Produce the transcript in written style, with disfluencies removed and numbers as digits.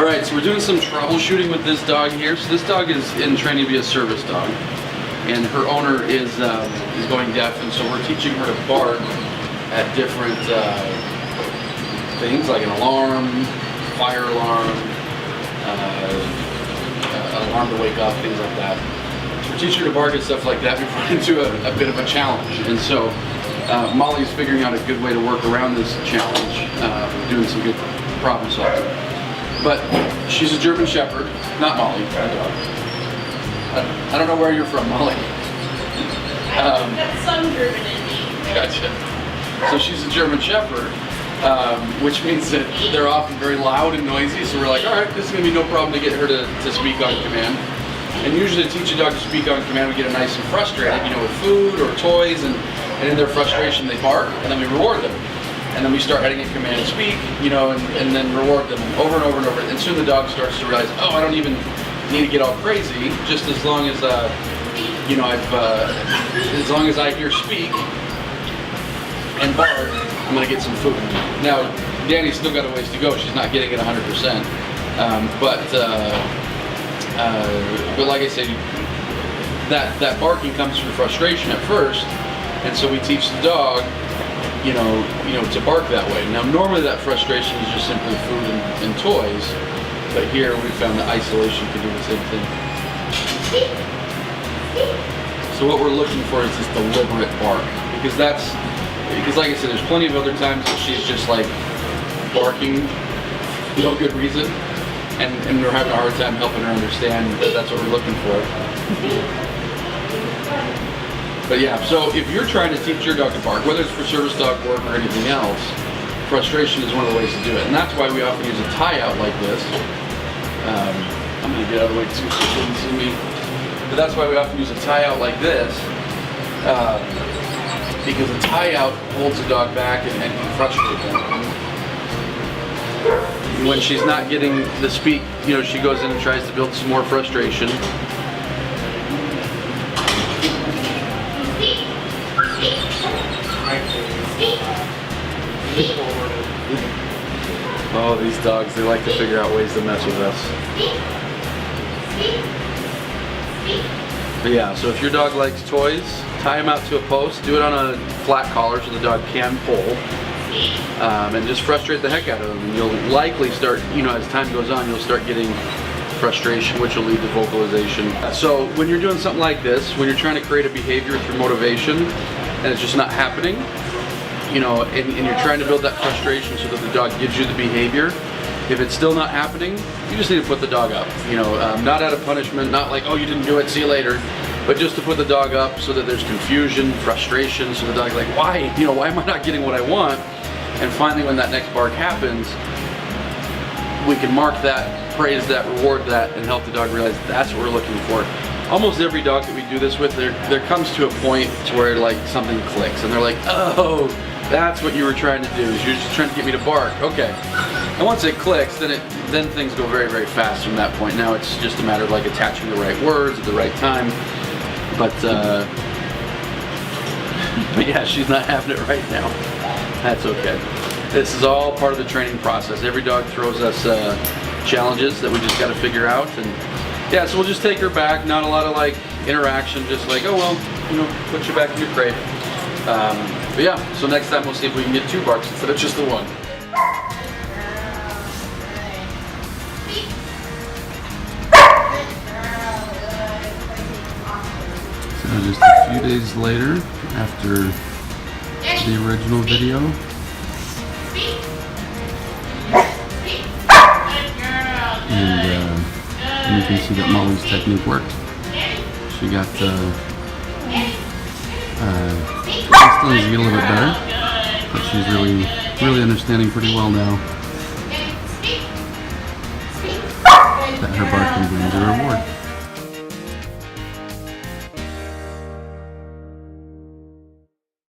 Alright, so we're doing some troubleshooting with this dog here. So this dog is in training to be a service dog, and her owner is going deaf, and so we're teaching her to bark at different things like an alarm, fire alarm, alarm to wake up, things like that. So we're teaching her to bark at stuff like that. We've run into a bit of a challenge, and so Mollie's figuring out a good way to work around this challenge, doing some good problem solving. But she's a German Shepherd, not Mollie, my dog. I don't know where you're from, Mollie. I've got some German in me. Gotcha. So she's a German Shepherd, which means that they're often very loud and noisy. So we're like, all right, this is going to be no problem to get her to speak on command. And usually to teach a dog to speak on command, we get them nice and frustrated, with food or toys, and in their frustration they bark, and then we reward them. And then we start adding a command to speak, and then reward them over and over and over. And soon the dog starts to realize, oh, I don't even need to get all crazy, just as long as, as long as I hear speak and bark, I'm gonna get some food. Now, Danny's still got a ways to go. She's not getting it 100%. But like I say, that barking comes from frustration at first, and so we teach the dog, to bark that way. Now, normally that frustration is just simply food and toys, but here we found that isolation can do the same thing. So what we're looking for is this deliberate bark, because like I said, there's plenty of other times that she's just like barking, no good reason, and we're having a hard time helping her understand that that's what we're looking for. But yeah, so if you're trying to teach your dog to bark, whether it's for service dog work or anything else, frustration is one of the ways to do it. And that's why we often use a tie-out like this. I'm going to get out of the way too so you can see me. But that's why we often use a tie-out like this, because a tie-out holds the dog back and can frustrate them. When she's not getting the speak, she goes in and tries to build some more frustration. Oh, these dogs, they like to figure out ways to mess with us. But yeah, so if your dog likes toys, tie him out to a post, do it on a flat collar so the dog can pull, and just frustrate the heck out of them. And you'll likely start, as time goes on, you'll start getting frustration, which will lead to vocalization. So when you're doing something like this, when you're trying to create a behavior through motivation, and it's just not happening, and you're trying to build that frustration so that the dog gives you the behavior. If it's still not happening, you just need to put the dog up. Not out of punishment, not like, oh, you didn't do it, see you later, but just to put the dog up so that there's confusion, frustration, so the dog's like, why? Why am I not getting what I want? And finally, when that next bark happens, we can mark that, praise that, reward that, and help the dog realize that's what we're looking for. Almost every dog that we do this with, there comes to a point to where like something clicks, and they're like, oh, that's what you were trying to do, is you're just trying to get me to bark. Okay. And once it clicks, then things go very, very fast from that point. Now it's just a matter of like attaching the right words at the right time. But yeah, she's not having it right now. That's okay. This is all part of the training process. Every dog throws us challenges that we just got to figure out. And yeah, so we'll just take her back. Not a lot of like interaction, just like, oh well, put you back in your crate. But yeah, so next time we'll see if we can get 2 barks instead of just the 1. So just a few days later, after the original video, and you can see that Mollie's technique worked. She got still needs to get a little bit better, but she's really understanding pretty well now that her barking brings a reward.